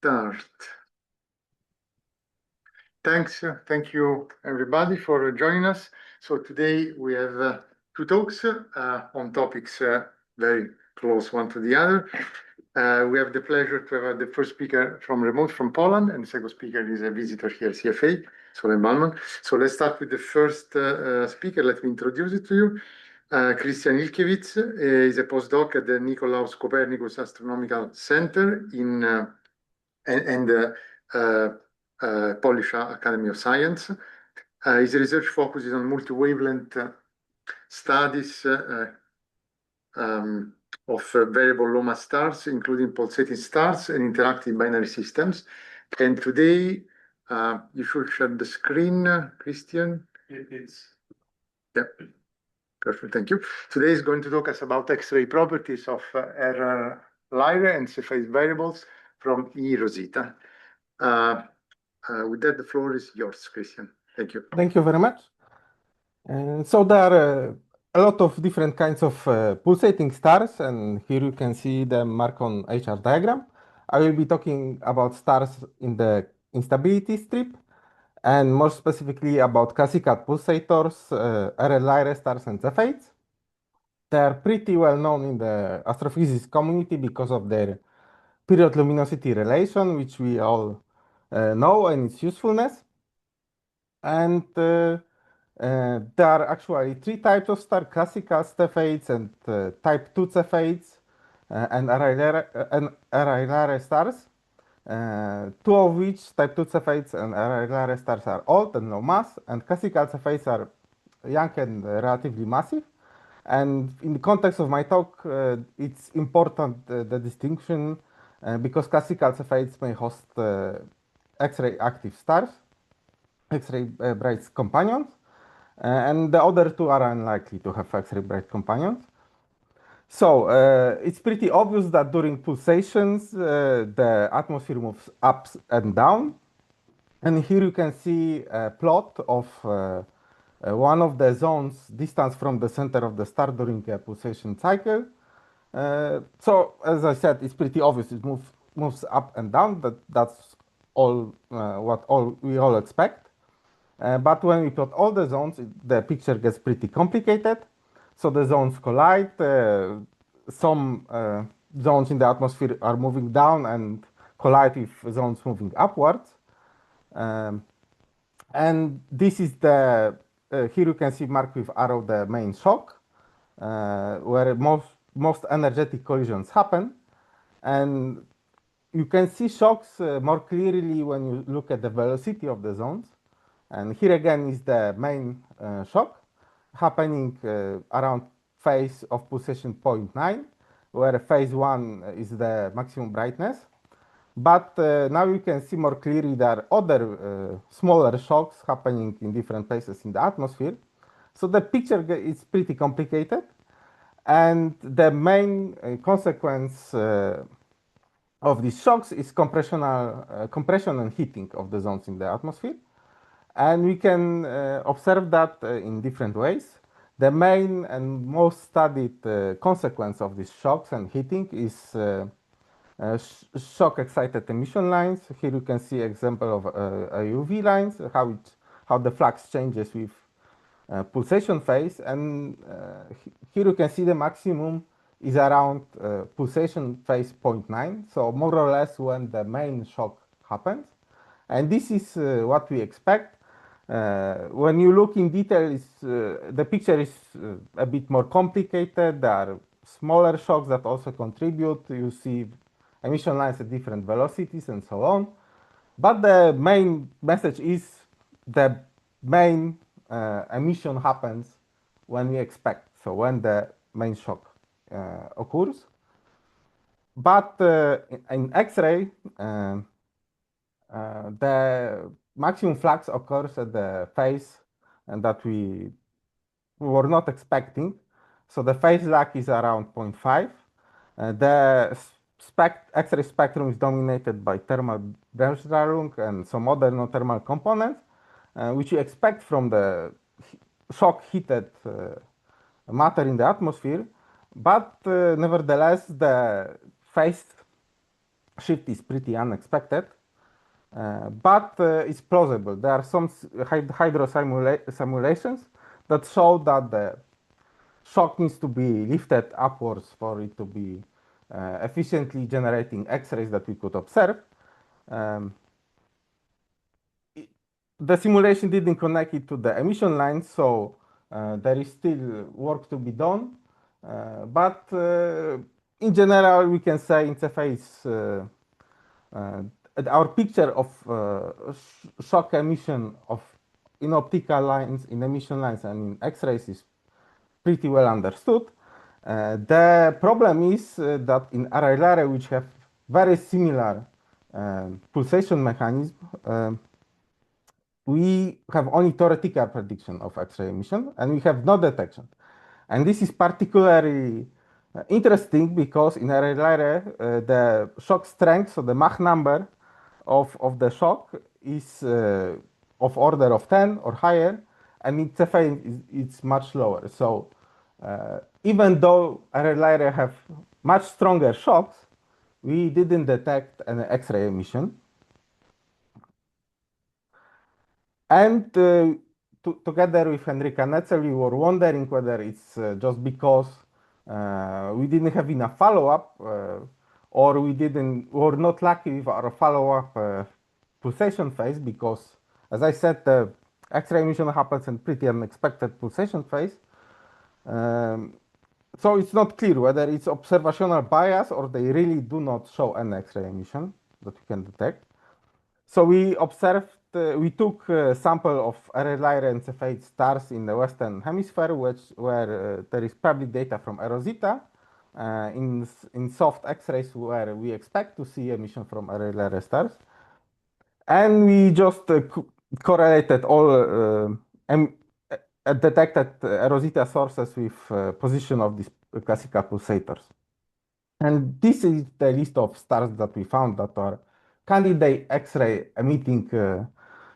start. Thank you everybody for joining us. So today we have two talks on topics very close one to the other. We have the pleasure to have the first speaker remote from Poland, and the second speaker is a visitor here at CfA, Solen Balman. So let's start with the first speaker. Let me introduce it to you. Krystian Ilkiewicz is a postdoc at the Nicolaus Copernicus Astronomical Center and Polish Academy of Science. His research focuses on multi-wavelength studies of variable low mass stars, including pulsating stars and interactive binary systems. And today, you should share the screen, Krystian. Yeah, perfect, thank you. Today is going to talk us about X-ray properties of RR Lyrae and Cepheid variables from eROSITA. With that, the floor is yours, Krystian. Thank you. Thank you very much. So there are a lot of different kinds of pulsating stars, and here you can see them marked on HR diagram. I will be talking about stars in the instability strip, and more specifically about classical pulsators, RR Lyrae stars and Cepheids. They are pretty well known in the astrophysics community because of their period luminosity relation, which we all know, and its usefulness. And there are actually three types of star: classical Cepheids and type 2 Cepheids and RR Lyrae stars. Two of which, type 2 Cepheids and RR Lyrae stars, are old and low mass, and classical Cepheids are young and relatively massive. And in the context of my talk, it's important, the distinction, because classical Cepheids may host X-ray active stars, X-ray bright companions, and the other two are unlikely to have X-ray bright companions. So it's pretty obvious that during pulsations, the atmosphere moves up and down. And here you can see a plot of one of the zones distance from the center of the star during a pulsation cycle. So as I said, it's pretty obvious. It moves up and down. That's all we all expect. But when we plot all the zones, the picture gets pretty complicated. So the zones collide. Some zones in the atmosphere are moving down and collide with zones moving upwards. And this is the, here you can see marked with arrow the main shock, where most energetic collisions happen. And you can see shocks more clearly when you look at the velocity of the zones. And here again is the main shock happening around phase of pulsation 0.9, where phase 1 is the maximum brightness. But now you can see more clearly there are other smaller shocks happening in different places in the atmosphere. So the picture is pretty complicated. And the main consequence of these shocks is compression and heating of the zones in the atmosphere. And we can observe that in different ways. The main and most studied consequence of these shocks and heating is shock-excited emission lines. Here you can see example of UV lines, how the flux changes with pulsation phase. And here you can see the maximum is around pulsation phase 0.9, so more or less when the main shock happens. And this is what we expect. When you look in detail, the picture is a bit more complicated. There are smaller shocks that also contribute. You see emission lines at different velocities and so on. But the main message is the main emission happens when we expect, so when the main shock occurs. But in X-ray, the maximum flux occurs at the phase that we were not expecting. So the phase lag is around 0.5. The X-ray spectrum is dominated by thermal Bremsstrahlung and some other non-thermal components, which you expect from the shock-heated matter in the atmosphere. But nevertheless, the phase shift is pretty unexpected, but it's plausible. There are some hydro simulations that show that the shock needs to be lifted upwards for it to be efficiently generating X-rays that we could observe. Um, the simulation didn't connect it to the emission lines, so there is still work to be done. But in general, we can say in Cepheids, our picture of shock emission in optical lines, in emission lines, and in X-rays is pretty well understood. The problem is that in RR Lyrae, which have very similar pulsation mechanism, we have only theoretical prediction of X-ray emission, and we have no detection. And this is particularly interesting because in RR Lyrae, the shock strength, so the Mach number of the shock is of order of 10 or higher, and in Cepheid it's much lower. So even though RR Lyrae have much stronger shocks, we didn't detect an X-ray emission. And together with Henryka Netzel, we were wondering whether it's just because we didn't have enough follow-up, or were not lucky with our follow-up pulsation phase, because, as I said, the X-ray emission happens in pretty unexpected pulsation phase. So it's not clear whether it's observational bias or they really do not show an X-ray emission that we can detect. So we observed, we took a sample of RR Lyrae and Cepheid stars in the Western Hemisphere, where there is public data from eROSITA, in soft X-rays where we expect to see emission from RR Lyrae stars. And we just correlated all detected eROSITA sources with position of these classical pulsators. And this is the list of stars that we found that are candidate X-ray emitting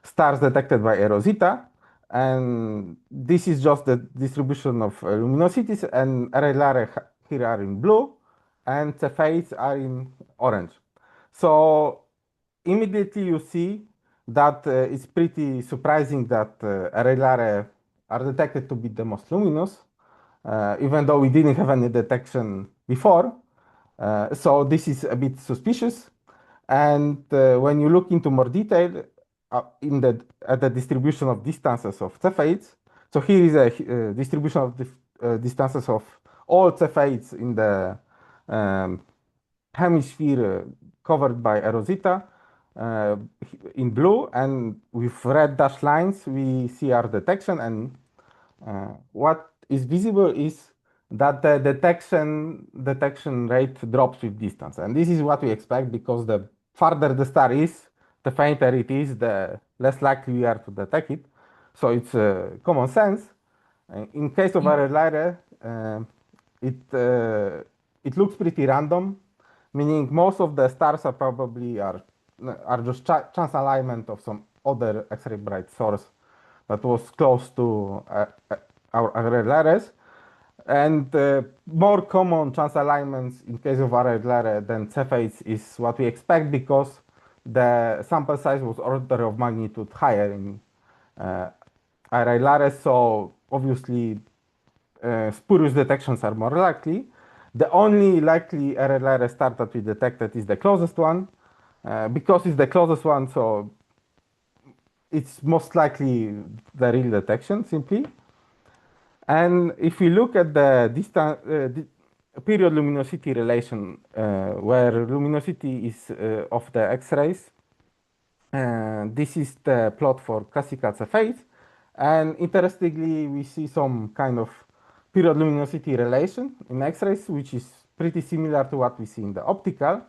stars detected by eROSITA. And this is just the distribution of luminosities, and RR Lyrae here are in blue, and Cepheids are in orange. So immediately you see that it's pretty surprising that RR Lyrae are detected to be the most luminous, even though we didn't have any detection before. So this is a bit suspicious. And when you look into more detail at the distribution of distances of Cepheids, so here is a distribution of the distances of all Cepheids in the hemisphere covered by eROSITA in blue, and with red dashed lines we see our detection, and what is visible is that the detection rate drops with distance. And this is what we expect, because the farther the star is, the fainter it is, the less likely we are to detect it. So it's common sense. In case of RR Lyrae, it looks pretty random, meaning most of the stars are probably are just chance alignment of some other X-ray bright source that was close to our RR Lyraes. And more common chance alignments in case of RR Lyrae than Cepheids is what we expect, because the sample size was order of magnitude higher in RR Lyrae. So obviously spurious detections are more likely. The only likely RR Lyrae star that we detected is the closest one, because it's the closest one, so it's most likely the real detection, simply. And if we look at the period luminosity relation, where luminosity is of the X-rays, this is the plot for classical Cepheids. And interestingly, we see some kind of period luminosity relation in X-rays, which is pretty similar to what we see in the optical.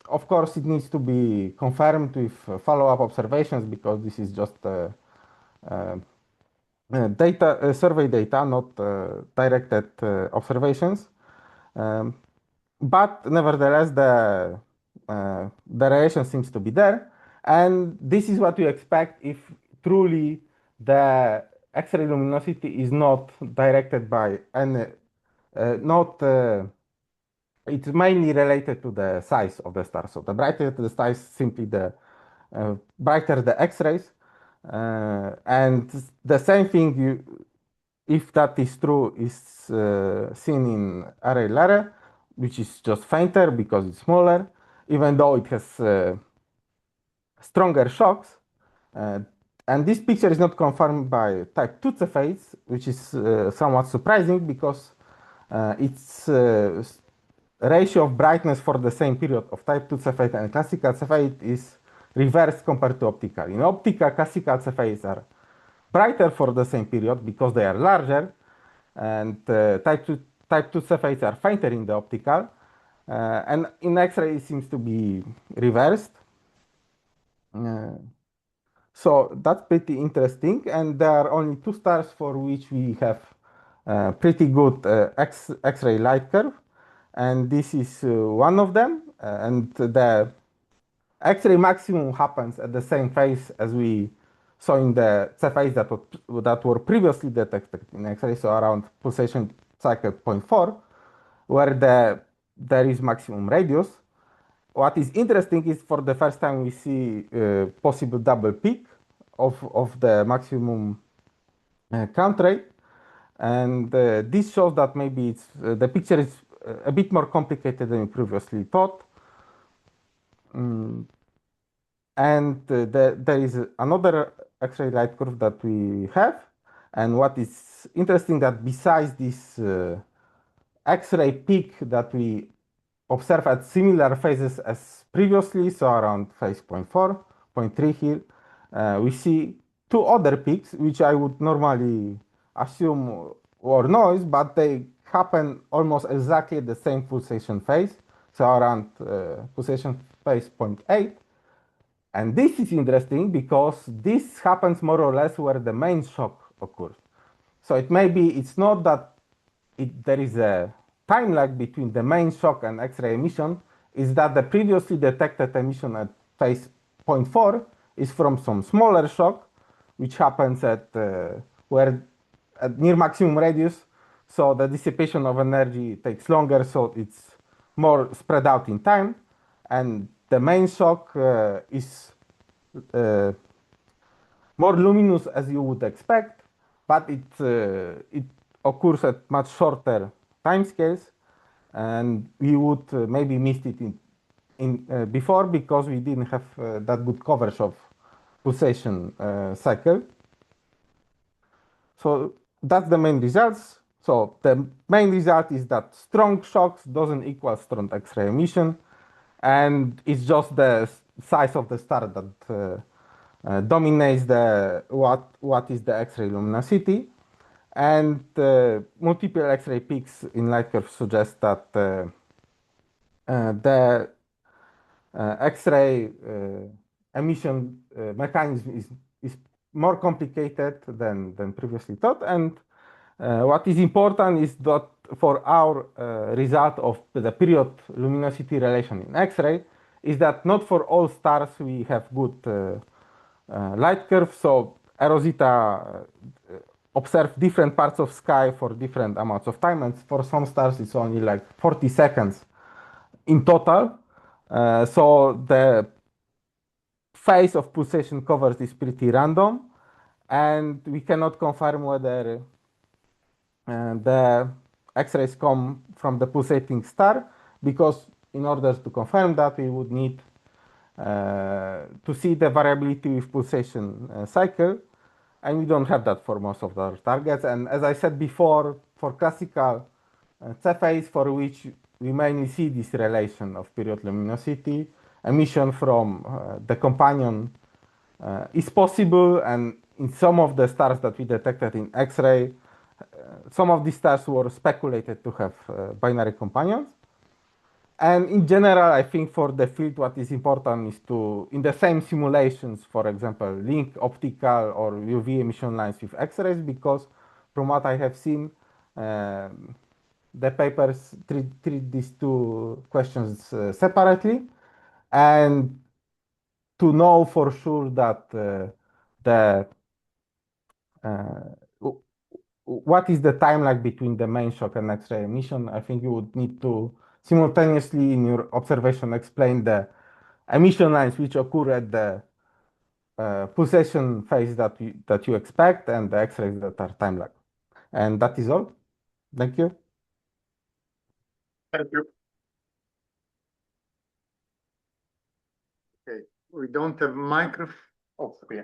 Of course, it needs to be confirmed with follow-up observations, because this is just survey data, not directed observations. But nevertheless, the relation seems to be there. And this is what you expect if truly the X-ray luminosity is not directed by any, not it's mainly related to the size of the star. So the brighter the size, simply the brighter the X-rays. And the same thing, if that is true, is seen in RR Lyrae, which is just fainter because it's smaller, even though it has stronger shocks. Uh, and this picture is not confirmed by type 2 Cepheids, which is somewhat surprising because its ratio of brightness for the same period of type 2 Cepheid and classical Cepheid is reversed compared to optical. In optical, classical Cepheids are brighter for the same period because they are larger, and type 2 Cepheids are fainter in the optical. And in X-ray, it seems to be reversed. Uh, so that's pretty interesting. And there are only two stars for which we have pretty good X-ray light curve. And this is one of them. And the X-ray maximum happens at the same phase as we saw in the Cepheids that were previously detected in X-ray, so around pulsation cycle 0.4, where there is maximum radius. What is interesting is for the first time we see possible double peak of the maximum count rate. And this shows that maybe the picture is a bit more complicated than we previously thought. And there is another X-ray light curve that we have. And what is interesting that besides this X-ray peak that we observe at similar phases as previously, so around phase 0.4, 0.3 here, we see two other peaks, which I would normally assume were noise, but they happen almost exactly at the same pulsation phase, so around pulsation phase 0.8. And this is interesting because this happens more or less where the main shock occurs. So it's not that there is a time lag between the main shock and X-ray emission, is that the previously detected emission at phase 0.4 is from some smaller shock, which happens at near maximum radius. So the dissipation of energy takes longer, so it's more spread out in time. And the main shock is more luminous as you would expect, but it occurs at much shorter time scales, and we would maybe missed it in before because we didn't have that good coverage of pulsation cycle. So that's the main results. So the main result is that strong shocks doesn't equal strong X-ray emission, and it's just the size of the star that dominates what is the X-ray luminosity. And multiple X-ray peaks in light curve suggest that the X-ray emission mechanism is more complicated than previously thought. And what is important is that for our result of the period luminosity relation in X-ray is that not for all stars we have good light curve. So eROSITA observe different parts of sky for different amounts of time, and for some stars it's only like 40 seconds in total. So the phase of pulsation covers is pretty random, and we cannot confirm whether the X-rays come from the pulsating star, because in order to confirm that we would need to see the variability with pulsation cycle, and we don't have that for most of our targets. And as I said before, for classical Cepheids, for which we mainly see this relation of period luminosity, emission from the companion is possible, and in some of the stars that we detected in X-ray, some of these stars were speculated to have binary companions. And in general, I think for the field, what is important is to, in the same simulations, for example, link optical or UV emission lines with X-rays, because from what I have seen, the papers treat these two questions separately. And to know for sure that the what is the time lag between the main shock and X-ray emission, I think you would need to simultaneously in your observation explain the emission lines which occur at the pulsation phase that you expect and the X-rays that are time lag. And that is all. Thank you. Thank you. Okay, we don't have microphone. Oh, yeah.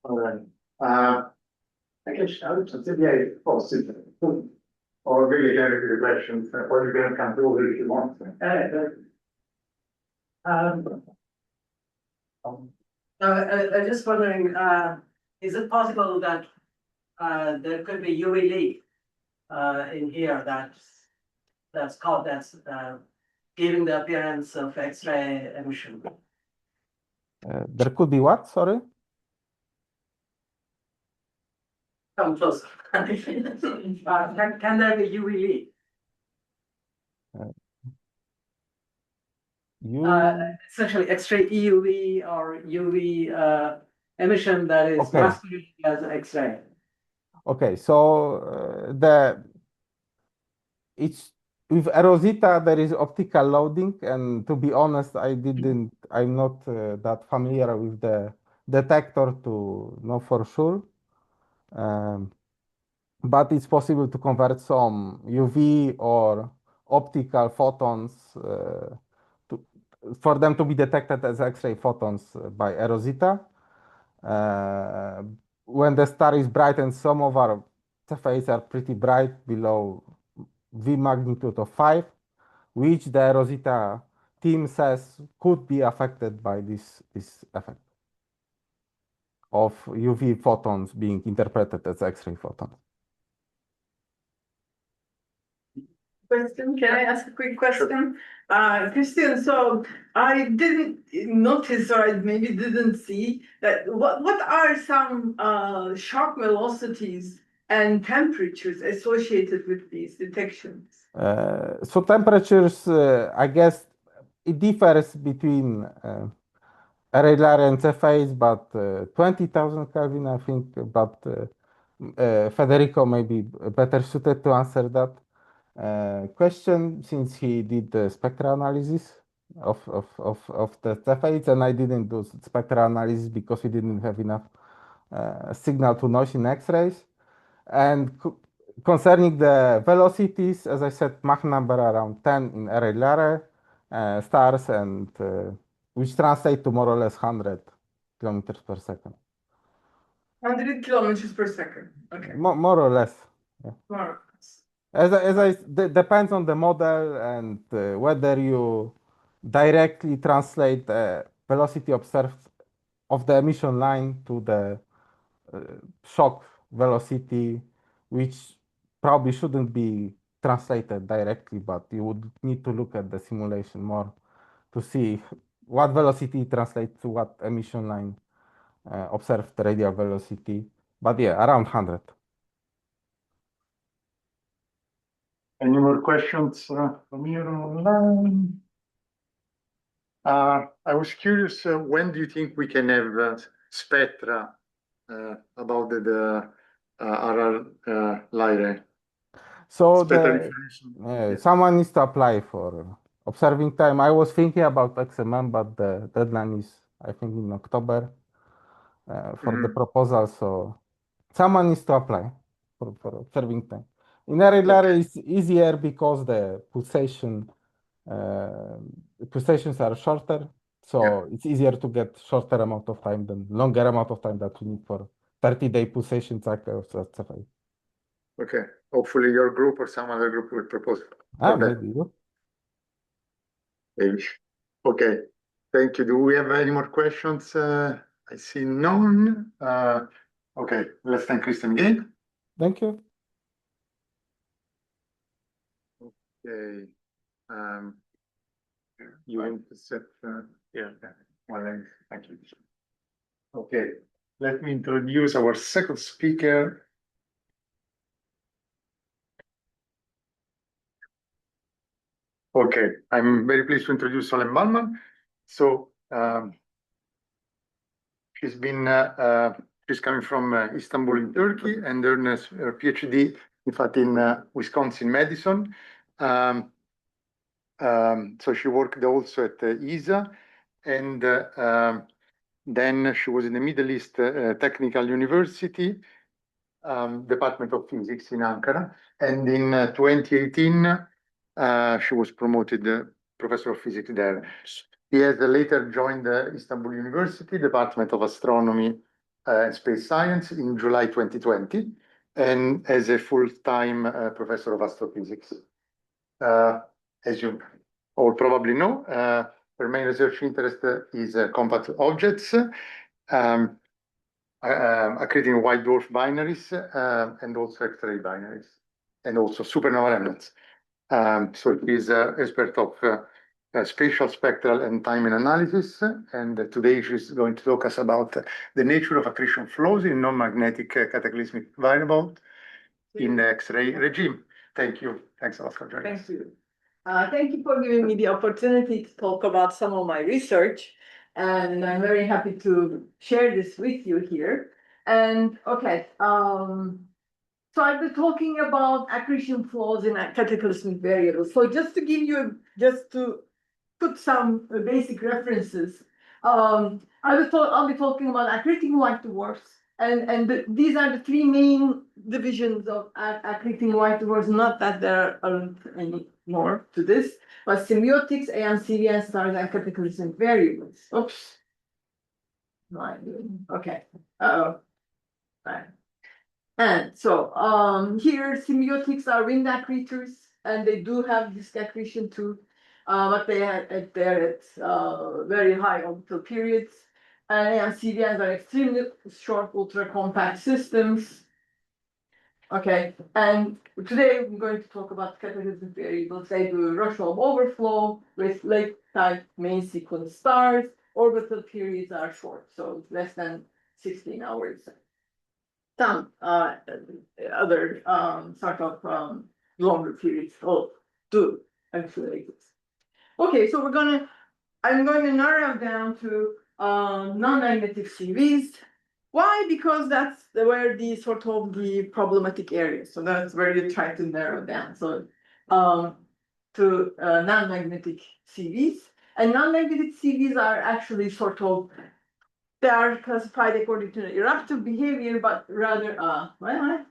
All right. I guess I would say, or really get into the questions, or you're going to come over if you want. I'm just wondering, is it possible that there could be UV leak in here that's giving the appearance of X-ray emission? There could be what? Sorry? Come closer. Can there be UV leak? Essentially X-ray EUV or UV emission that is Okay. masquerading as X-ray. Okay, so it's with eROSITA there is optical loading, and to be honest, I'm not that familiar with the detector to know for sure. But it's possible to convert some UV or optical photons for them to be detected as X-ray photons by eROSITA. When the star is bright, and some of our Cepheids are pretty bright below V magnitude of 5, which the eROSITA team says could be affected by this effect of UV photons being interpreted as X-ray photons. Question, can I ask a quick question? Krystian, so I didn't notice, or I maybe didn't see that what are some shock velocities and temperatures associated with these detections? So temperatures, I guess it differs between RR Lyrae and Cepheid, but 20,000 Kelvin, I think. But Federico may be better suited to answer that question, since he did the spectral analysis of the Cepheids, and I didn't do spectral analysis because we didn't have enough signal to noise in X-rays. And concerning the velocities, as I said, Mach number around 10 in RR Lyrae stars, and which translate to more or less 100 kilometers per second. 100 kilometers per second. Okay. More or less. Yeah. More or less. Depends on the model and whether you directly translate the velocity observed of the emission line to the shock velocity, which probably shouldn't be translated directly, but you would need to look at the simulation more to see what velocity translates to what emission line observed radial velocity. But yeah, around 100. Any more questions from here online? I was curious, when do you think we can have spectra about the RR Lyrae? So Yeah. someone needs to apply for observing time. I was thinking about XMM, but the deadline is, I think, in October for the proposal. So someone needs to apply for observing time. In RR Lyrae, it's easier because the pulsations are shorter. So it's easier to get shorter amount of time than longer amount of time that you need for 30-day pulsation cycles at Cepheid. Okay. Hopefully your group or some other group will propose. Maybe. Maybe. Okay. Thank you. Do we have any more questions? I see none. Okay. Let's thank Krystian again. Thank you. Okay. You want to set, yeah. Well, thank you. Okay, let me introduce our second speaker. Okay, I'm very pleased to introduce Solen Balman. So she's coming from Istanbul in Turkey and earned her PhD, in fact, in Wisconsin Madison. So she worked also at ESA, and then she was in the Middle East Technical University, Department of Physics in Ankara. And in 2018, she was promoted professor of physics there. He has later joined the Istanbul University, Department of Astronomy and Space Science in July 2020, and as a full-time professor of astrophysics. As you all probably know, her main research interest is compact objects, accreting white dwarf binaries, and also X-ray binaries, and also supernova remnants. So he's an expert of spatial, spectral, and timing analysis. And today she's going to talk us about the nature of accretion flows in non-magnetic cataclysmic variable in the X-ray regime. Thank you. Thanks a lot for joining us. Thank you. Thank you for giving me the opportunity to talk about some of my research. And I'm very happy to share this with you here. And okay, so I've been talking about accretion flows in cataclysmic variables. So just to give you, just to put some basic references, I'll be talking about accreting white dwarfs. And these are the three main divisions of accreting white dwarfs, not that there aren't any more to this, but symbiotics, AMCVN stars, and cataclysmic variables. Oops. Okay. Right. And so here symbiotics are wind accretors, and they do have disk accretion too, but they're at very high orbital periods. And CVNs are extremely short, ultra-compact systems. Okay, and today we're going to talk about cataclysmic variables. They do Rosholm overflow with lake-type main sequence stars. Orbital periods are short, so less than 16 hours. Some other sort of longer periods do actually exist. Okay, so I'm going to narrow down to non-magnetic CVs. Why? Because that's where the sort of the problematic area. So that's where you try to narrow down. So to non-magnetic CVs. And non-magnetic CVs are actually sort of, they are classified according to eruptive behavior, but rather, why am I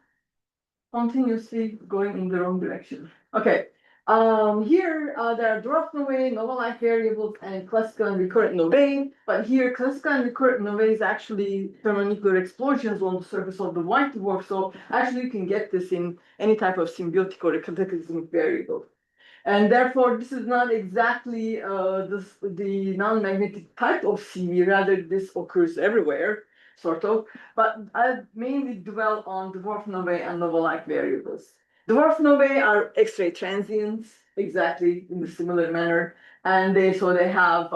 continuously going in the wrong direction? Okay. Here there are dwarf novae, nova-like variables, and classical and recurrent novae. But here, classical and recurrent novae is actually thermonuclear explosions on the surface of the white dwarf. So actually, you can get this in any type of symbiotic or cataclysmic variable. And therefore, this is not exactly the non-magnetic type of CV. Rather, this occurs everywhere, sort of. But I mainly dwell on dwarf novae and nova-like variables. Dwarf novae are X-ray transients, exactly in a similar manner, and they have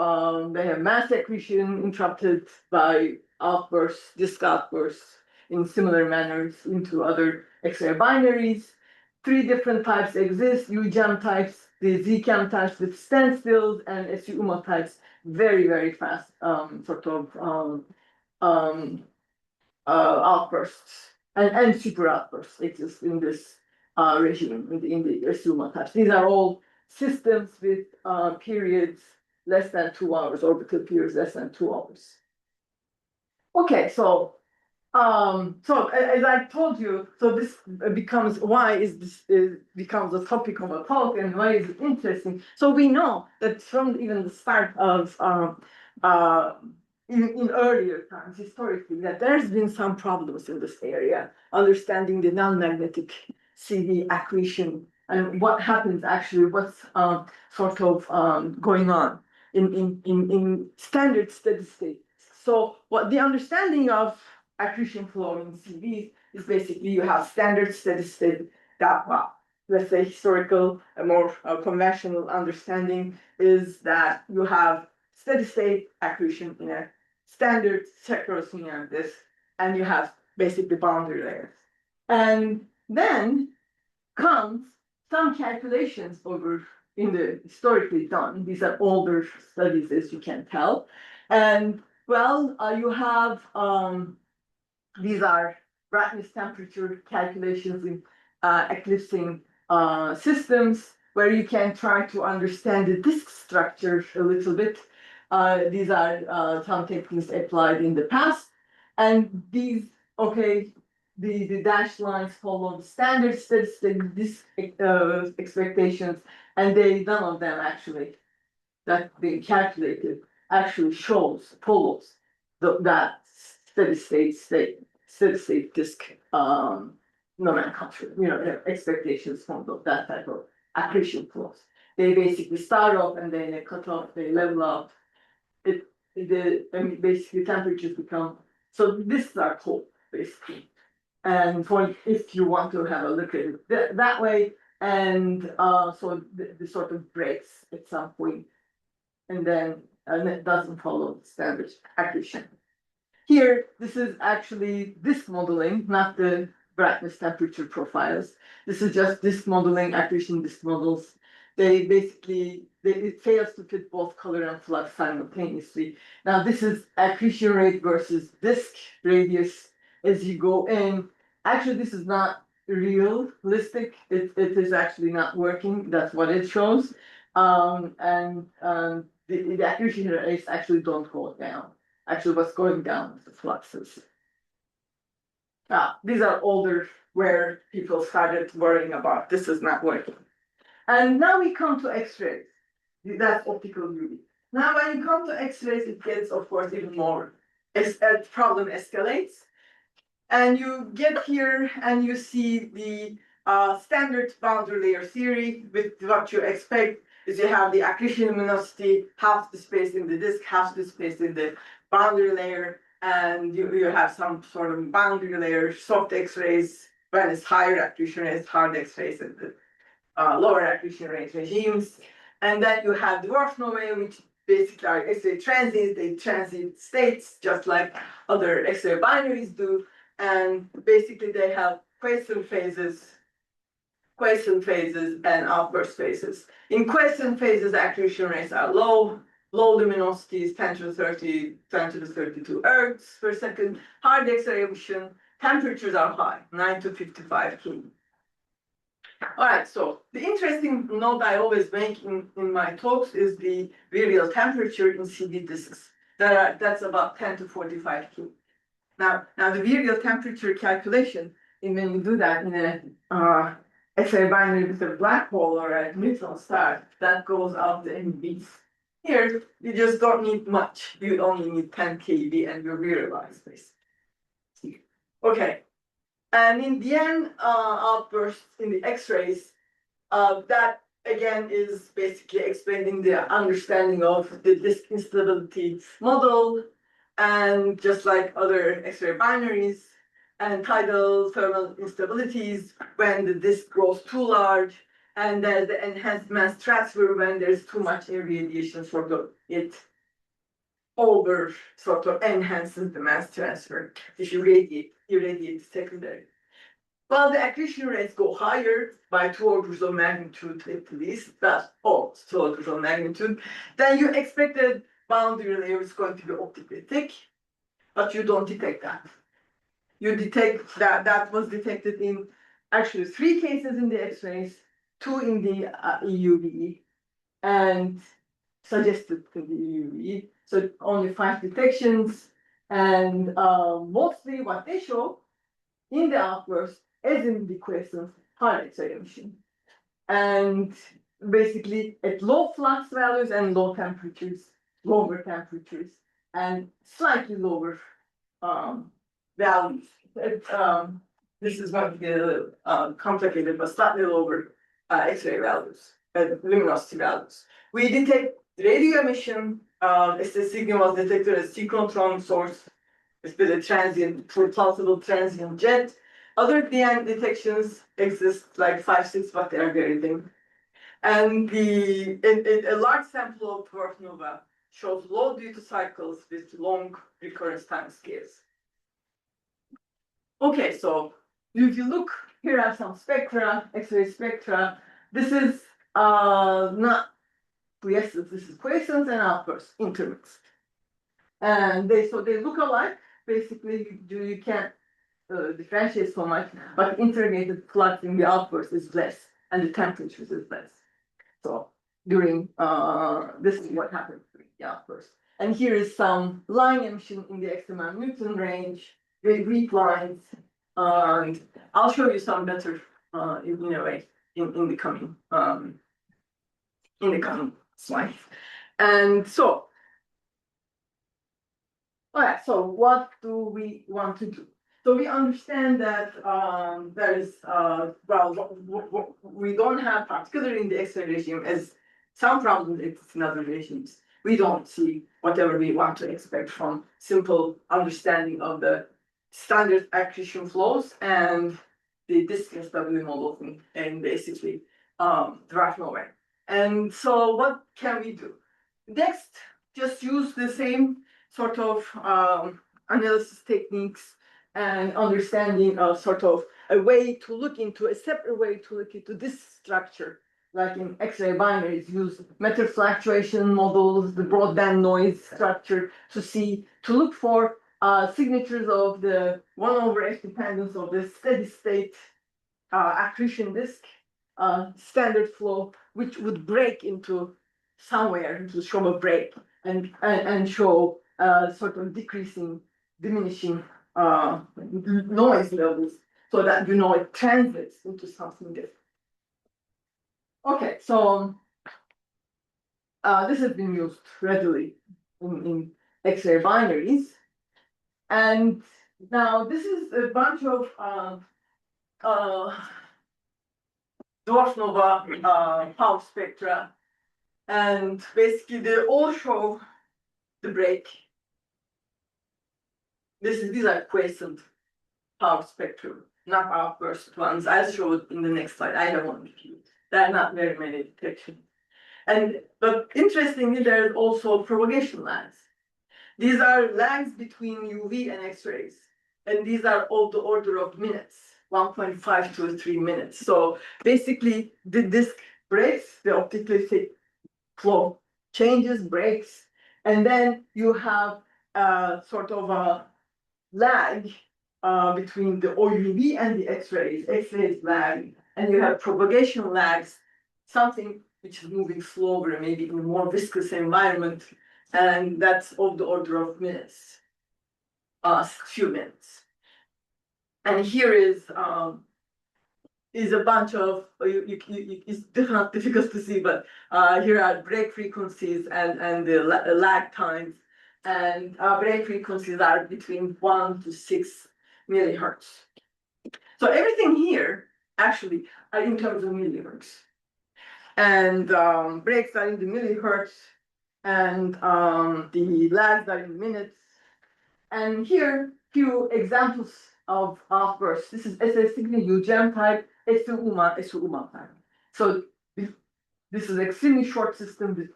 mass accretion interrupted by outbursts, disk outbursts in similar manners into other X-ray binaries. Three different types exist: UGAM types, the ZCAM types with standstills, and SU-UMA types, very, very fast sort of outbursts and super outbursts exist in this regime in the SU-UMA types. These are all systems with periods less than 2 hours, orbital periods less than 2 hours. Okay, so as I told you, so this becomes becomes a topic of a talk, and why is it interesting? So we know that from even the start of in earlier times, historically, that there's been some problems in this area, understanding the non-magnetic CV accretion and what happens actually, what's sort of going on in standard steady state. So what the understanding of accretion flow in CVs is basically you have standard steady state that, let's say historical, a more conventional understanding is that you have steady state accretion in a standard sector disk, and you have basically boundary layers. And then comes some calculations over in the historically done. These are older studies, as you can tell. And well, you have these are brightness temperature calculations in eclipsing systems, where you can try to understand the disk structure a little bit. These are some techniques applied in the past, and these, okay, the dashed lines follow the standard steady-state disk expectations, and none of them actually that they calculated actually follows that steady-state disk nomenclature, expectations from that type of accretion flows. They basically start off and then they cut off, they level out. Basically temperatures become, so disks are cold, basically. And if you want to have a look at it that way, and so the sort of breaks at some point, and then it doesn't follow the standard accretion. Here, this is actually disk modeling, not the brightness temperature profiles. This is just disk modeling, accretion disk models. They basically, it fails to fit both color and flux simultaneously. Now, this is accretion rate versus disk radius as you go in. Actually, this is not realistic. It is actually not working. That's what it shows. The accretion rates actually don't go down. Actually, what's going down is the fluxes. These are older, where people started worrying about this is not working. And now we come to X-rays. That's optical UV. Now, when you come to X-rays, it gets, of course, even more. As problem escalates. And you get here and you see the standard boundary layer theory with what you expect is you have the accretion luminosity, half the space in the disk, half the space in the boundary layer, and you have some sort of boundary layer, soft X-rays, when it's higher accretion rates, hard X-rays, and the lower accretion rate regimes. And then you have dwarf novae, which basically are X-ray transients, they transit states, just like other X-ray binaries do. And basically they have quiescent phases and outburst phases. In quiescent phases, accretion rates are low luminosities, 10 to the 32 ergs per second. Hard X-ray emission, temperatures are high, 9 to 55 Kelvin. All right, so the interesting note I always make in my talks is the virial temperature in CD disks. That's about 10 to 45 Kelvin. Now the virial temperature calculation, when you do that in a X-ray binary with a black hole or a neutron star, that goes out the MeVs. Here, you just don't need much. You only need 10 keV and you're virialized, basically. Okay. And in the end, outbursts in the X-rays, that again is basically explaining the understanding of the disk instability model. And just like other X-ray binaries and tidal thermal instabilities, when the disk grows too large, and there's the enhanced mass transfer when there's too much irradiation, sort of it enhances the mass transfer if you irradiate secondary. Well, the accretion rates go higher by 2 orders of magnitude at least, that's 2 orders of magnitude. Then you expect the boundary layer is going to be optically thick, but you don't detect that. You detect that was detected in actually 3 cases in the X-rays, 2 in the EUV, and suggested in the EUV. So only 5 detections, and mostly what they show in the outburst is in the quiescent hard X-ray emission. And basically at low flux values and lower temperatures, and slightly lower values. This is going to be a little complicated, but slightly lower X-ray values, luminosity values. We detect radio emission. The signal was detected as synchrotron source. It's been a transient, plausible transient jet. Other DN detections exist, like 5, 6, but they are very dim. And a large sample of dwarf nova shows low duty cycles with long recurrence time scales. Okay, so if you look, here are some spectra, X-ray spectra. This is not quiescence, this is quiescence and outburst intermixed. And they look alike. Basically, you can't differentiate so much, but integrated flux in the outburst is less, and the temperature is less. So during this is what happens during the outburst. And here is some line emission in the XMM Newton range, very weak lines. And I'll show you some better in a way in the coming slides. And so, all right, so what do we want to do? So we understand that there is, we don't have, particularly in the X-ray regime, as some problems exist in other regimes. We don't see whatever we want to expect from simple understanding of the standard accretion flows and the distance W model in basically the rational way. And so what can we do? Next, just use the same sort of analysis techniques and understanding of sort of a way to look into, a separate way to look into this structure, like in X-ray binaries, use matter fluctuation models, the broadband noise structure to look for signatures of the 1/F dependence of the steady state accretion disk standard flow, which would break into somewhere to show a break and show sort of diminishing noise levels, so that it translates into something different. Okay, so this has been used readily in X-ray binaries, and now this is a bunch of dwarf nova power spectra, and basically they all show the break. These are quiescent power spectrum, not outburst ones, as showed in the next slide. I have one few. There are not very many detections. But interestingly, there is also propagation lags. These are lags between UV and X-rays, and these are of the order of minutes, 1.5 to 3 minutes. So basically, the disk breaks, the optically thick flow changes, breaks, and then you have sort of a lag between the OUV and the X-rays. X-rays lag, and you have propagation lags, something which is moving slower, maybe in a more viscous environment, and that's of the order of minutes, few minutes. And here is a bunch of it's difficult to see, but here are break frequencies and the lag times. And break frequencies are between 1 to 6 millihertz. So everything here actually are in terms of millihertz. And breaks are in the millihertz, and the lags are in minutes. And here, few examples of outbursts. This is SS gem type, SU type. So this is extremely short system with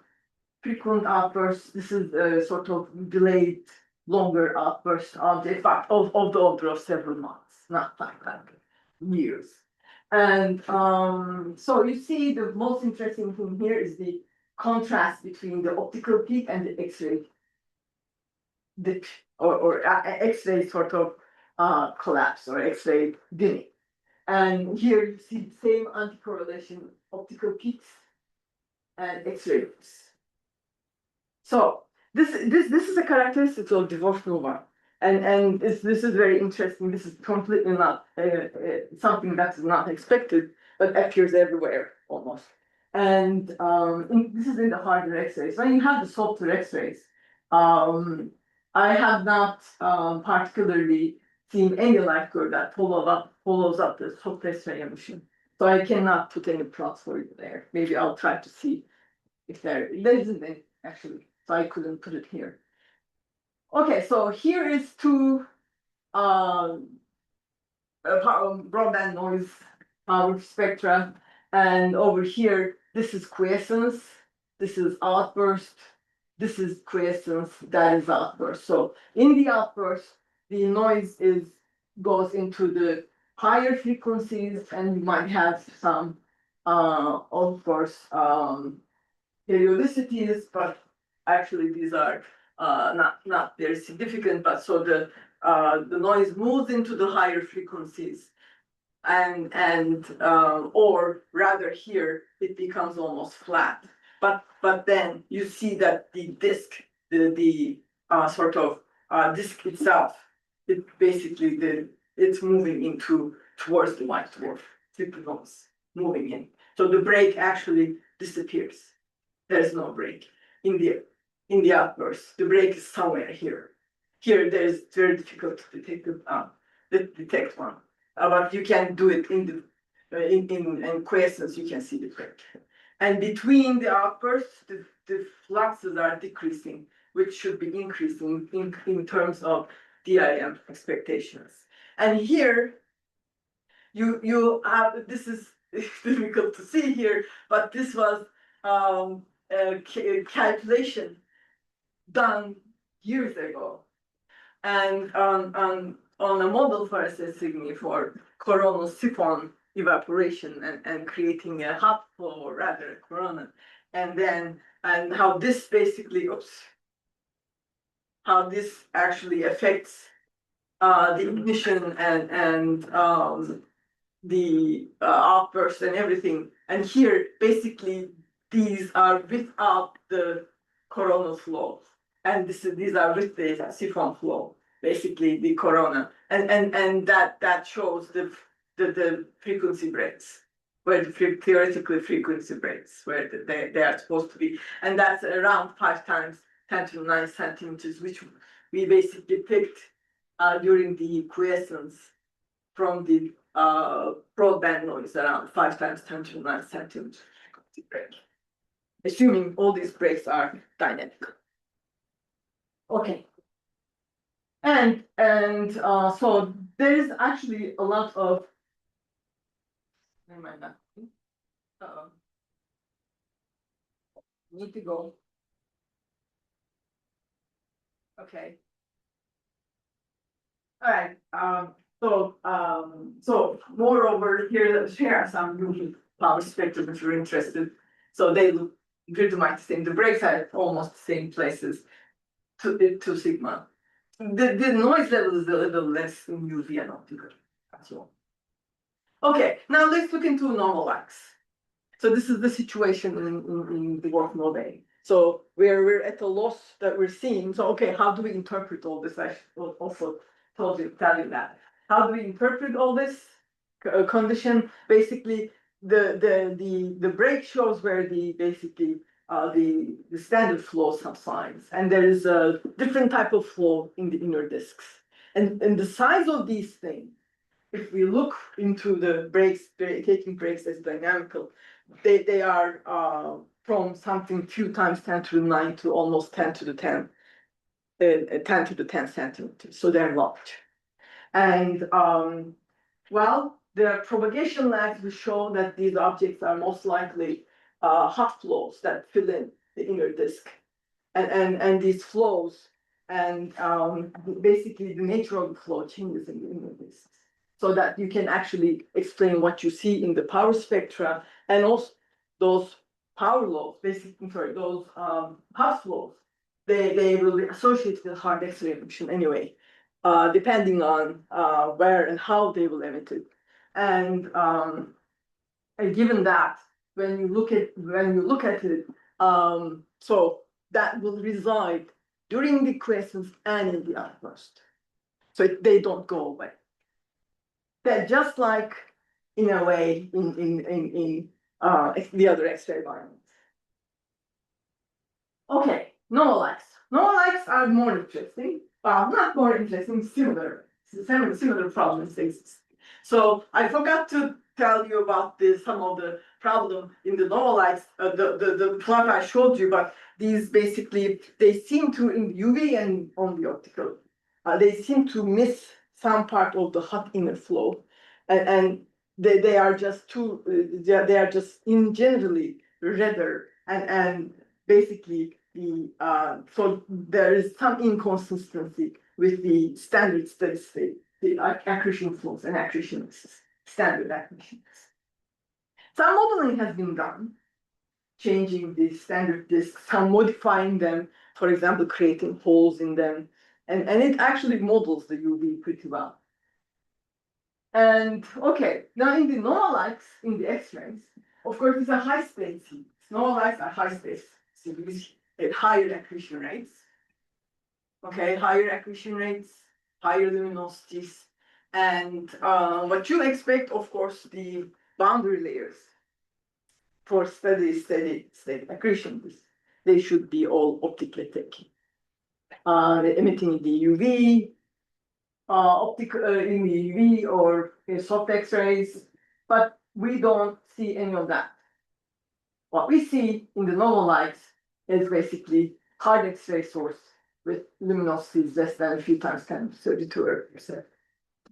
frequent outbursts. This is a sort of delayed, longer outburst of the effect of the order of several months, not like years. And so you see the most interesting thing here is the contrast between the optical peak and the X-ray dip or X-ray sort of collapse or X-ray dimming. And here you see the same anticorrelation, optical peaks and X-ray dips. So this is a characteristic of dwarf nova, and this is very interesting. This is completely not something that is not expected, but appears everywhere almost. And this is in the harder X-rays. When you have the softer X-rays, I have not particularly seen any light curve that follows up the soft X-ray emission. So I cannot put any plots for you there. Maybe I'll try to see if there isn't any actually. So I couldn't put it here. Okay, so here is two broadband noise power spectra, and over here this is quiescence, this is outburst, this is quiescence, that is outburst. So in the outburst, the noise goes into the higher frequencies, and you might have some, of course, periodicities, but actually these are not very significant. But so the noise moves into the higher frequencies, and or rather here it becomes almost flat. But then you see that the disk, the sort of disk itself, it basically it's moving towards the white dwarf. It's moving in. So the break actually disappears. There's no break in the outburst. The break is somewhere here. Here it's very difficult to detect one. But you can do it in quiescence. You can see the break. And between the outbursts, the fluxes are decreasing, which should be increasing in terms of DIM expectations. And here, you have, this is difficult to see here, but this was a calculation done years ago. And on a model for assessing for coronal siphon evaporation and creating a hot flow, or rather a corona, and how this basically, how this actually affects the emission and the outburst and everything. And here, basically, these are without the coronal flow, and these are with the siphon flow, basically the corona, and that shows the frequency breaks, where the theoretical frequency breaks, where they are supposed to be, and that's around 5 times 10⁹ centimeters, which we basically picked during the quiescence from the broadband noise, around 5 times 10⁹ centimeters frequency break, assuming all these breaks are dynamic. Okay. And so there is actually a lot of need to go. Okay. All right. So moreover, here are some new power spectrum if you're interested. So they look pretty much the same. The breaks are at almost the same places. 2 sigma. The noise level is a little less in UV and optical as well. Okay, now let's look into normal X. So this is the situation in the work mode A. So we're at the loss that we're seeing. So okay, how do we interpret all this? I should also tell you that. How do we interpret all this condition? Basically, the break shows where the standard flow subsides, and there is a different type of flow in the inner disks. And the size of these things, if we look into the breaks, taking breaks as dynamical, they are from something few times 10⁹ to almost 10⁻10 centimeters. So they're large. And well, the propagation lags will show that these objects are most likely hot flows that fill in the inner disk, and these flows and basically the nature of the flow changes in the inner disk, so that you can actually explain what you see in the power spectra, and also those power lows, those hot flows, they will be associated with hard X-ray emission anyway, depending on where and how they will emit it, and given that. When you look at it, so that will reside during the quiescence and in the outburst. So they don't go away. They're just like, in a way, in the other X-ray environments. Okay, normal X. Normal X are more interesting. Not more interesting, similar problems exist. So I forgot to tell you about some of the problem in the normal X, the plot I showed you, but these basically, they seem to, in UV and on the optical, they seem to miss some part of the hot inner flow, and they are just in generally redder, and basically the, so there is some inconsistency with the standard steady state, the accretion flows and accretion standard accretions. Some modeling has been done, changing the standard disks, some modifying them, for example, creating holes in them, and it actually models the UV pretty well. And okay, now in the normal lights, in the X-rays, of course, it's a high space series. Normal lights are high space series at higher accretion rates. Okay, higher accretion rates, higher luminosities, and what you expect, of course, the boundary layers for steady state accretion, they should be all optically thick. Emitting the UV, optical in the UV or soft X-rays, but we don't see any of that. What we see in the normal lights is basically hard X-ray source with luminosities less than a few times 10^32.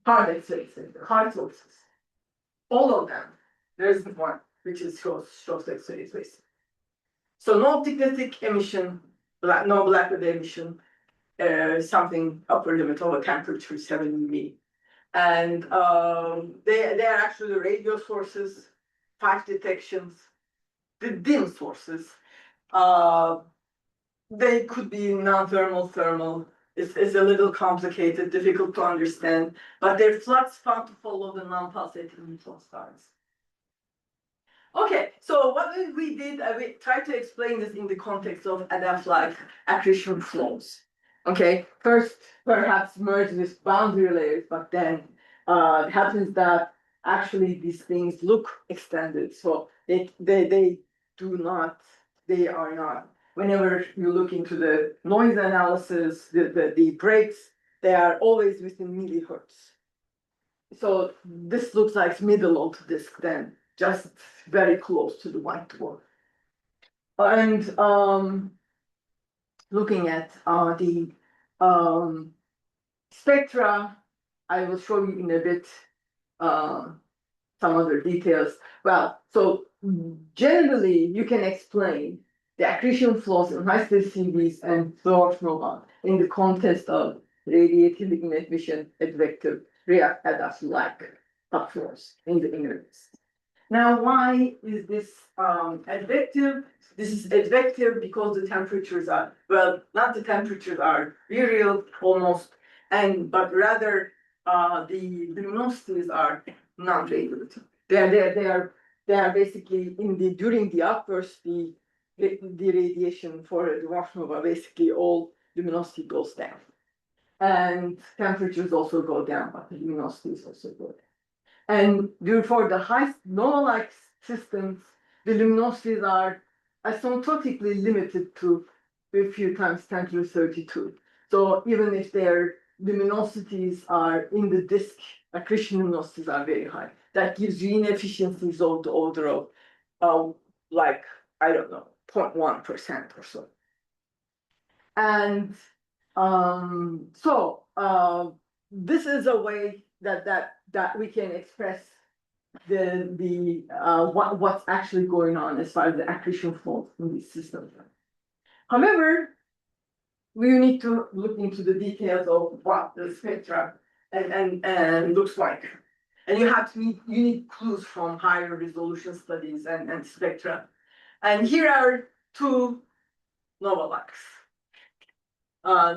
Hard X-rays, hard sources. All of them. There isn't one which is short X-rays basically. So no optically thick emission, no black-body emission, something upper limit of a temperature 7 UV. And they are actually radio sources, 5 detections, the dim sources. They could be non-thermal, thermal. It's a little complicated, difficult to understand, but their flux found to follow the non-pulsating neutron stars. Okay, so what we did, we tried to explain this in the context of ADAPT-like accretion flows. Okay, first perhaps merge with boundary layers, but then it happens that actually these things look extended, so they are not. Whenever you look into the noise analysis, the breaks, they are always within millihertz. So this looks like middle of the disk then, just very close to the white dwarf. And looking at the spectra, I will show you in a bit some other details. Well, so generally you can explain the accretion flows in high-speed series and dwarf nova in the context of radiative ligand emission advective ADAPT-like subflows in the inner disk. Now, why is this advective? This is advective because the temperatures are, well, not the temperatures are real almost, but rather the luminosities are non-radiative. They are basically during the outburst, the radiation for a dwarf nova, basically all luminosity goes down. And temperatures also go down, but the luminosities also go down. And therefore, the high normal-like systems, the luminosities are asymptotically limited to a few times 10^32. So even if their luminosities are in the disk, accretion luminosities are very high. That gives you inefficiencies of the order of like, I don't know, 0.1% or so. And this is a way that we can express what's actually going on as far as the accretion flows in these systems. However, we need to look into the details of what the spectra and looks like. And you need clues from higher resolution studies and spectra. And here are two nova-likes.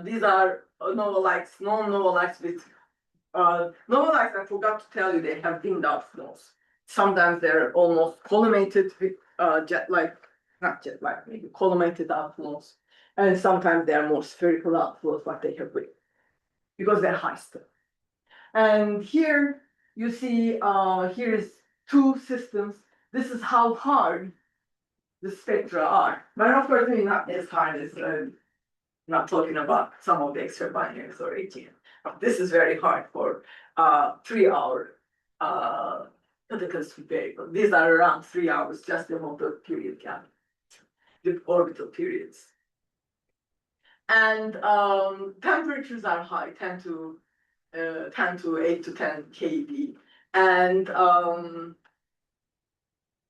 These are nova-likes, non-nova-likes with nova-likes. I forgot to tell you, they have dimmed out flows. Sometimes they're almost collimated with not jet-like, maybe collimated outflows. And sometimes they are more spherical outflows, but they have weight because they're high still. And here you see, here is two systems. This is how hard the spectra are. But of course, maybe not as hard as, not talking about some of the X-ray binaries or ATM. This is very hard for 3-hour particle variable. These are around 3 hours, just above the period gap, the orbital periods. And temperatures are high, 10 to 8 to 10 keV. And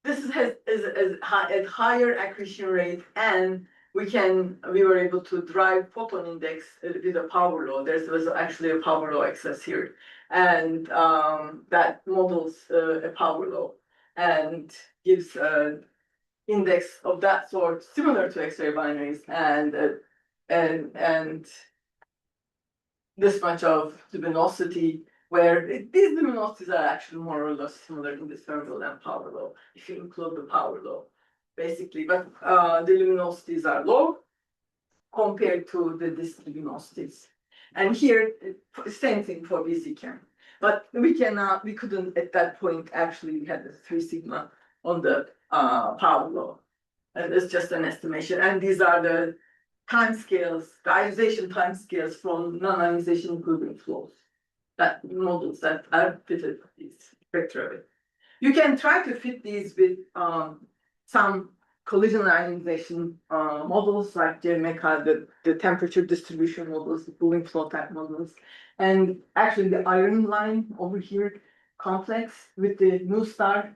this is at higher accretion rate and we were able to drive photon index with a power law. There was actually a power law excess here, and that models a power law and gives an index of that sort similar to X-ray binaries and this much of luminosity, where these luminosities are actually more or less similar in the thermal and power law, if you include the power law, basically. But the luminosities are low compared to the disk luminosities. And here, same thing for VZChem. But we couldn't at that point actually, we had the 3 sigma on the power law. And it's just an estimation. And these are the timescales, the ionization timescales from non-ionization improving flows, that models that are fitted with these spectra. You can try to fit these with some collision ionization models like JMECA, the temperature distribution models, the cooling flow type models. And actually the iron line over here, complex with the new star,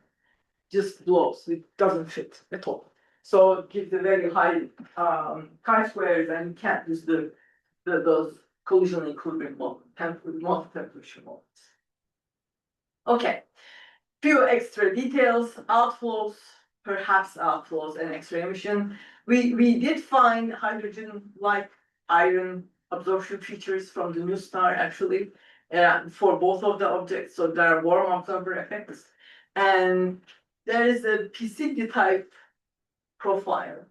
just blows. It doesn't fit at all. So it gives a very high chi-squares, and you can't use those collision equilibrium multi-temperature models. Okay, few extra details, outflows, perhaps outflows and X-ray emission. We did find hydrogen-like iron absorption features from the new star actually for both of the objects. So there are warm absorber effects, and there is a PCD type profile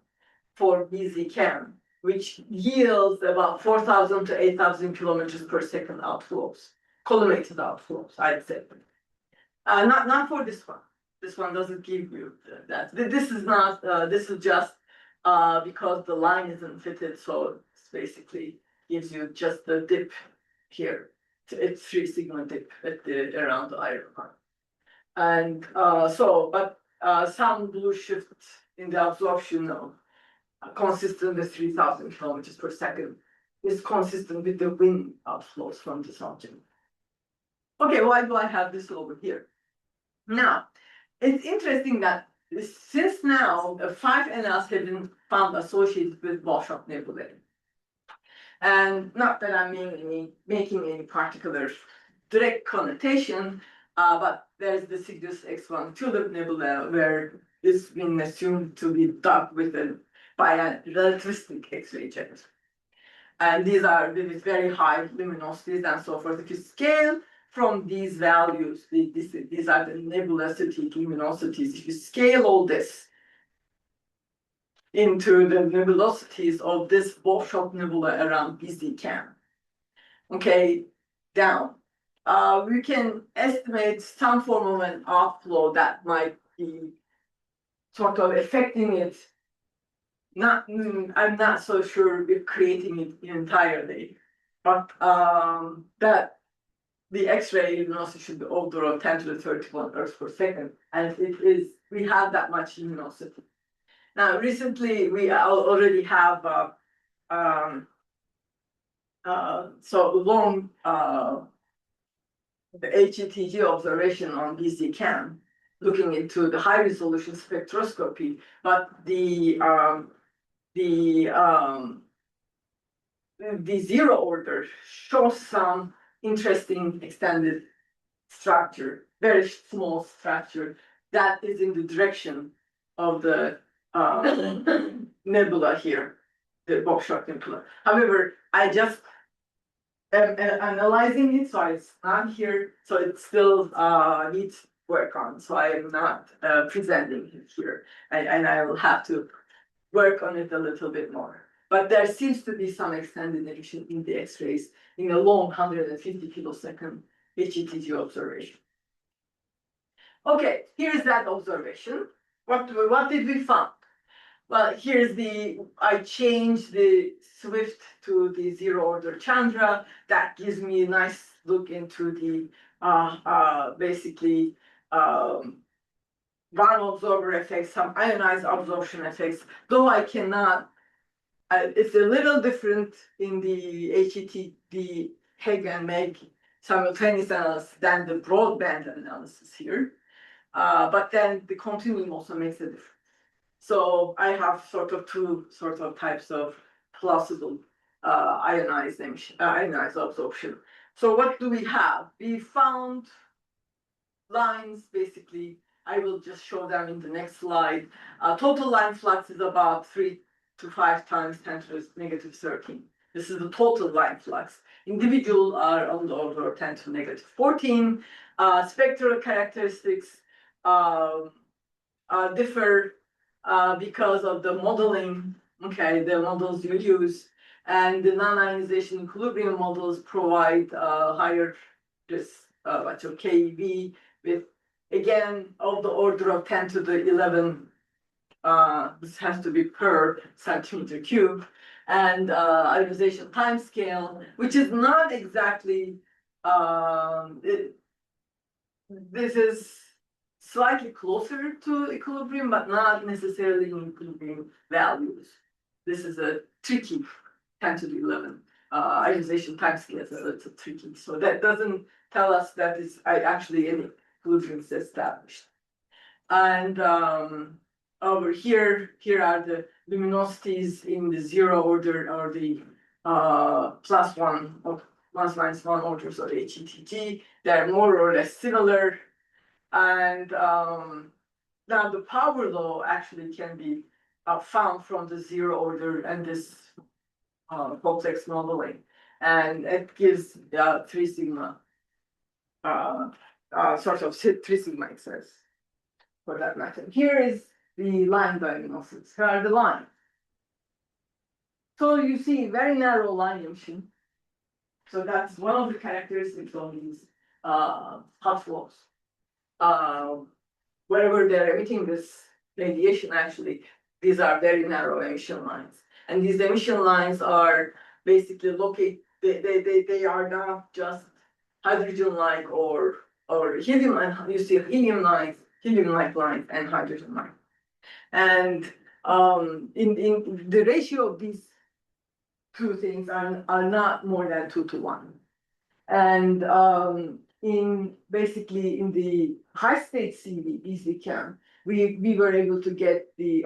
for VZChem, which yields about 4,000 to 8,000 kilometers per second outflows, collimated outflows, I'd say. Not for this one. This one doesn't give you that. This is not. This is just because the line isn't fitted, so it's basically gives you just the dip here. It's 3 sigma dip at around the iron line, and but some blue shift in the absorption of consistent with 3,000 kilometers per second is consistent with the wind outflows from this object. Okay, why do I have this over here? Now, it's interesting that since now 5 NLs have been found associated with Ball-Shock nebulae. And not that I'm making any particular direct connotation, but there's the Cygnus X1 Tulip Nebula where it's been assumed to be dark by a relativistic X-ray jet. And these are with very high luminosities and so forth. If you scale from these values, these are the nebulosity luminosities. If you scale all this into the nebulosities of this Ball-Shock nebula around VZChem, okay, down, we can estimate some form of an outflow that might be sort of affecting it. I'm not so sure if creating it entirely, but that the X-ray luminosity should be order of 10 to the 31 Earths per second, and we have that much luminosity. Now, recently we already have so long the HETG observation on VZChem, looking into the high resolution spectroscopy, but the zero order shows some interesting extended structure, very small structure that is in the direction of the nebula here, the Ball-Shock nebula. However, I just am analyzing it, so it's not here, so it still needs work on. So I am not presenting it here, and I will have to work on it a little bit more. But there seems to be some extended emission in the X-rays in a long 150 kilosecond HETG observation. Okay, here's that observation. What did we find? Well, I changed the Swift to the zero order Chandra. That gives me a nice look into the basically one absorber effects, some ionized absorption effects, though I cannot. It's a little different in the HETG Heg and Meg simultaneous analysis than the broadband analysis here. But then the continuum also makes a difference. So I have sort of two sort of types of plausible ionized absorption. So what do we have? We found lines, basically. I will just show them in the next slide. Total line flux is about 3 to 5 times 10 to the negative 13. This is the total line flux. Individual are on the order of 10 to the negative 14. Spectral characteristics differ because of the modeling, okay, the models you use, and the non-ionization equilibrium models provide higher KeV with, again, of the order of 10 to the 11. This has to be per centimeter cube, and ionization time scale, which is not exactly, this is slightly closer to equilibrium, but not necessarily in equilibrium values. This is a tricky 10 to the 11 ionization time scale, so it's a tricky. So that doesn't tell us that it's actually any equilibrium is established. And over here are the luminosities in the 0 order or the +1 or ±1 orders of HETG. They're more or less similar. And now the power law actually can be found from the 0 order and this complex modeling. And it gives 3 sigma, sort of 3 sigma excess for that matter. Here is the line diagnosis. Here are the lines. So you see very narrow line emission. So that's one of the characteristics of these hot flows. Wherever they're emitting this radiation, actually, these are very narrow emission lines. And these emission lines are basically located, they are not just hydrogen-like or helium, and you see helium-like lines and hydrogen lines. And in the ratio of these two things are not more than 2 to 1. And in the high state ECCAM, we were able to get the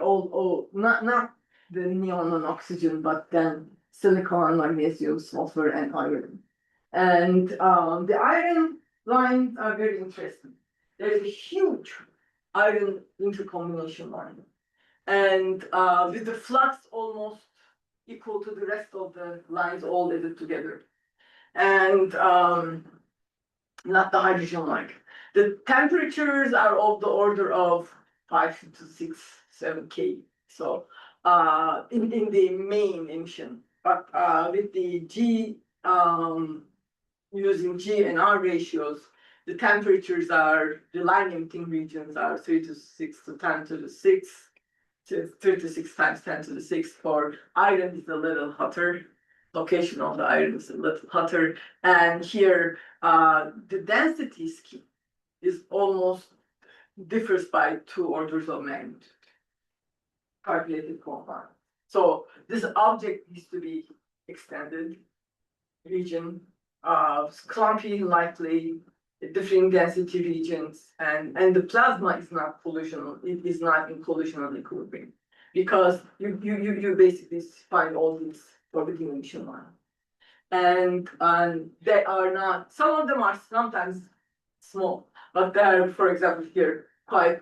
not the neon and oxygen, but then silicon, magnesium, sulfur, and iron. And the iron lines are very interesting. There's a huge iron intercombination line, and with the flux almost equal to the rest of the lines all added together, and not the hydrogen line. The temperatures are of the order of 5 to 6, 7 K. So in the main emission, but with the G using G and R ratios, the temperatures are, the line emitting regions are 3 to 6 to 10 to the 6, to 3 to 6 times 10 to the 6. For iron is a little hotter. Location of the iron is a little hotter. And here, the density scheme is almost differs by 2 orders of magnitude. Calculated compound. So this object needs to be extended region, clumpy, likely, different density regions, and the plasma is not collisional. It is not in collisional equilibrium because you basically find all these orbiting emission lines, and they are not. Some of them are sometimes small, but they are, for example, here quite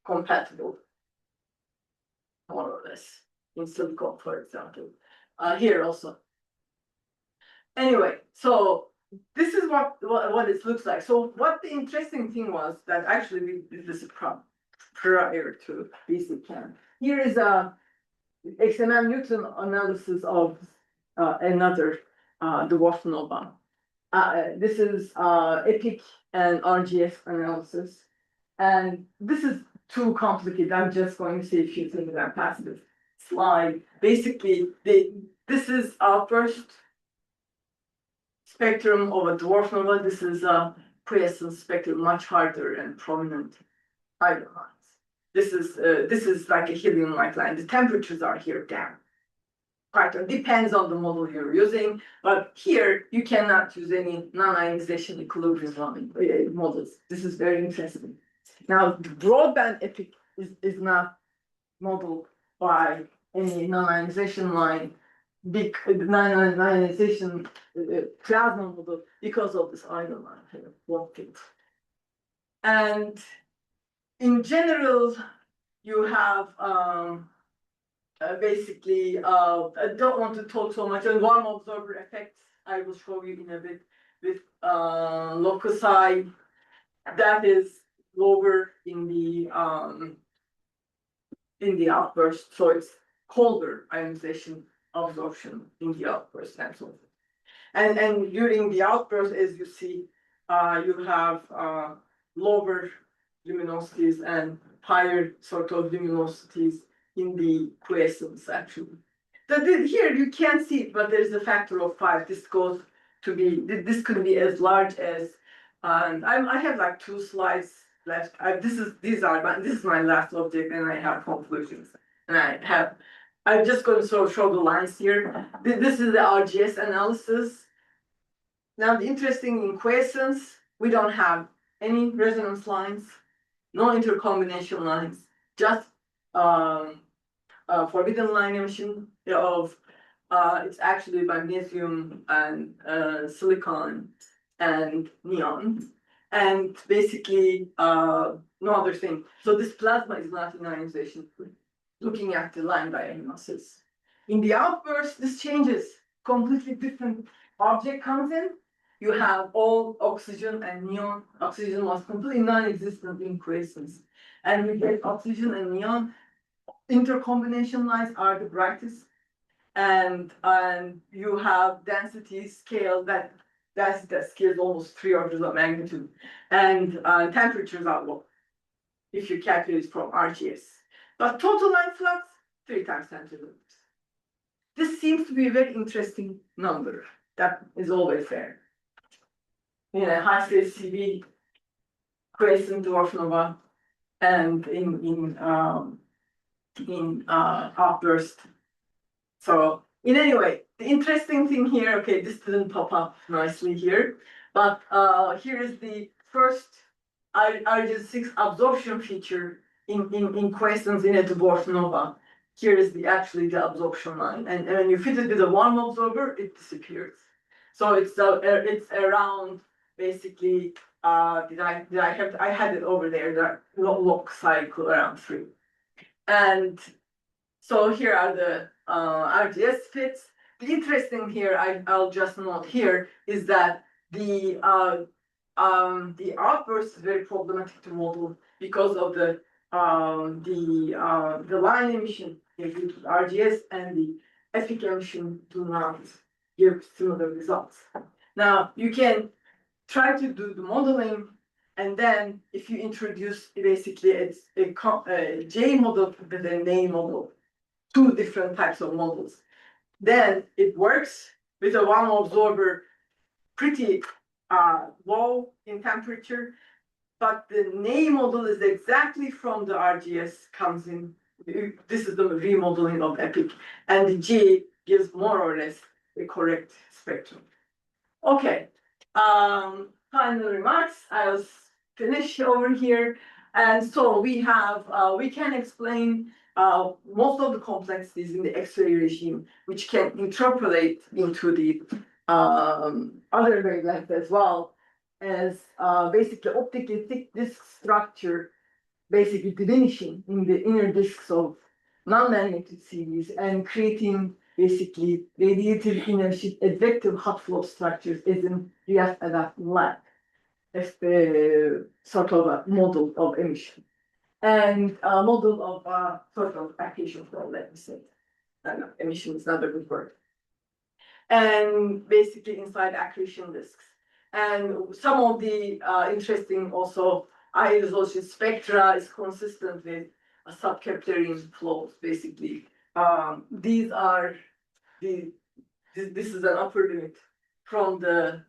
compatible, more or less, in silicon, for example. Here also. Anyway, so this is what it looks like. So what the interesting thing was that actually we did this prior to BCCAM. Here is a XMM Newton analysis of another dwarf nova. This is EPIC and RGS analysis. And this is too complicated. I'm just going to say a few things and pass this slide. Basically, this is our first spectrum of a dwarf nova. This is a quiescent spectrum, much harder and prominent iron lines. This is like a helium-like line. The temperatures are here down. Quite depends on the model you're using, but here you cannot use any non-ionization equilibrium models. This is very interesting. Now, the broadband EPIC is not modeled by any non-ionization line, big non-ionization plasma model because of this ion line here, won't fit. And in general, you have basically, I don't want to talk so much on warm observer effects. I will show you in a bit with loci that is lower in the outburst, so it's colder ionization absorption in the outburst and so on. And during the outburst, as you see, you have lower luminosities and higher sort of luminosities in the quiescence actually. Here you can't see it, but there's a factor of 5. This goes to be, this could be as large as, I have like 2 slides left. This is my last object, and I have conclusions. And I'm just going to sort of show the lines here. This is the RGS analysis. Now, the interesting in quiescence, we don't have any resonance lines, no intercombination lines, just forbidden line emission of it's actually magnesium and silicon and neon, and basically no other thing. So this plasma is not in ionization. Looking at the line diagnosis. In the outburst, this changes. Completely different object comes in. You have all oxygen and neon. Oxygen was completely non-existent in quiescence. And we get oxygen and neon. Intercombination lines are the brightest. And you have density scale that scale is almost 3 orders of magnitude. And temperatures are low if you calculate from RGS. But total line flux, 3 times 10 to the minus. This seems to be a very interesting number. That is always there. In a high scale CV, quiescent dwarf nova, and in outburst. So in any way, the interesting thing here, okay, this didn't pop up nicely here, but here is the first RG6 absorption feature in quiescence in a dwarf nova. Here is actually the absorption line, and when you fit it with a warm absorber, it disappears. So it's around basically. I had it over there. The log cycle around 3, and so here are the RGS fits. The interesting here, I'll just note here, is that the outburst is very problematic to model because of the line emission due to RGS and the epic emission do not give similar results. Now you can try to do the modeling, and then if you introduce basically it's a J model with a N model, 2 different types of models, then it works with a warm absorber pretty low in temperature, but the N model is exactly from the RGS comes in. This is the remodeling of EPIC, and the J gives more or less the correct spectrum. Okay, final remarks. I'll finish over here. And so we can explain most of the complexities in the X-ray regime, which can interpolate into the other wavelength as well as basically optically thick disk structure, basically diminishing in the inner disks of non-magnetic series and creating basically radiative inner sheet advective hot flow structures as in react adapting lag. That's the sort of a model of emission and a model of sort of accretion flow, let me say. Emission is not a good word. And basically inside accretion disks. And some of the interesting also iResolution spectra is consistent with a subcapillary flows, basically. These are this is an upper limit from the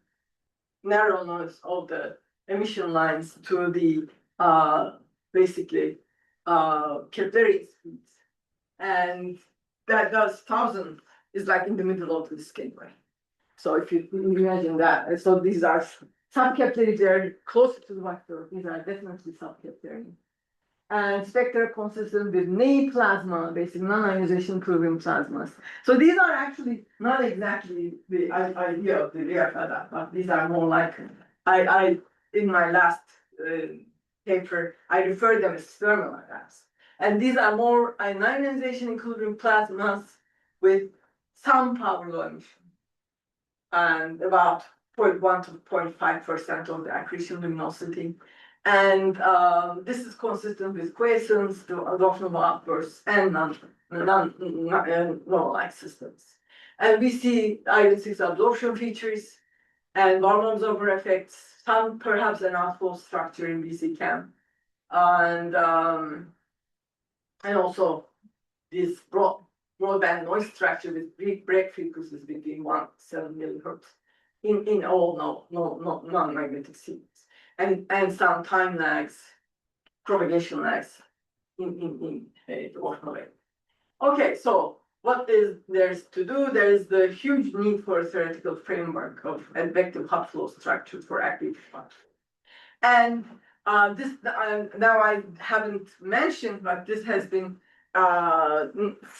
narrowness of the emission lines to the basically capillary speeds, and that does 1,000 is like in the middle of the skinway. So if you imagine that, and so these are subcapillary, they are closer to the vector. These are definitely subcapillary, and spectra consistent with plasma, basic non-ionization proven plasmas. So these are actually not exactly the idea of the RR, but these are more like, I in my last paper, I refer them as thermal RRs. And these are more ionization including plasmas with some power law emission. And about 0.1 to 0.5% of the accretion luminosity. And this is consistent with quiescence, the adoption outbursts, and non-like systems. And we see iron 6 absorption features and Balman absorber effects, some perhaps an outflow structure in BC chem. And also this broadband noise structure with big break frequencies between 1 to 7 millihertz in all non-magnetic signals. And some time lags, propagation lags in the orthogonal way. Okay, so what is there's to do? There is the huge need for a theoretical framework of advective hot flow structure for active function. And this now I haven't mentioned, but this has been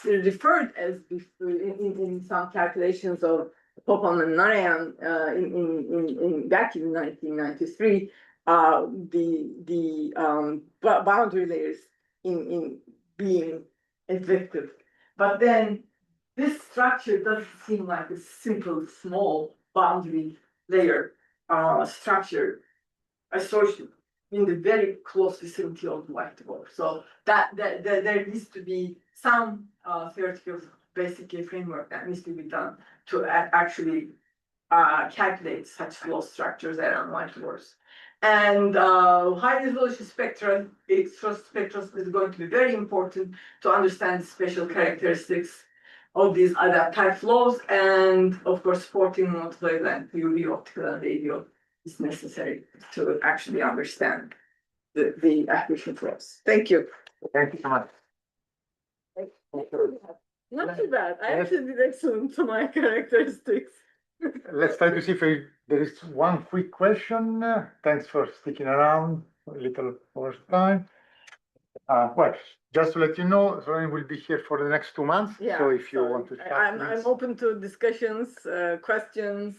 referred as in some calculations of Balman and Narayan back in 1993. The boundary layers in being advective, but then this structure doesn't seem like a simple small boundary layer structure associated in the very close vicinity of the white dwarf. So that there needs to be some theoretical basic framework that needs to be done to actually calculate such close structures around white dwarfs. And high resolution spectra, spectroscopy is going to be very important to understand the special characteristics of these adaptive flows, and of course, supporting multi-wavelength UV, optical, and radio is necessary to actually understand the accretion flows. Thank you. Thank you so much. Not too bad. I actually did excellent to my characteristics. Let's try to see if there is one quick question. Thanks for sticking around a little more time. Well, just to let you know, Solen will be here for the next 2 months. Yeah, so if you want to chat, I'm open to discussions, questions,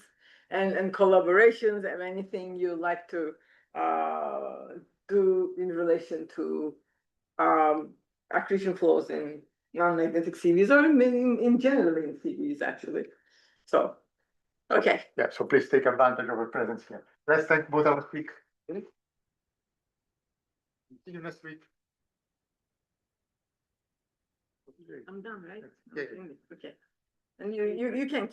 and collaborations, and anything you like to do in relation to accretion flows in non-magnetic CVs, or in general in CVs actually. So, okay. yeah, so please take advantage of our presence here. Let's thank both our speakers. See you next week. I'm done, right? Yeah. Okay. And you can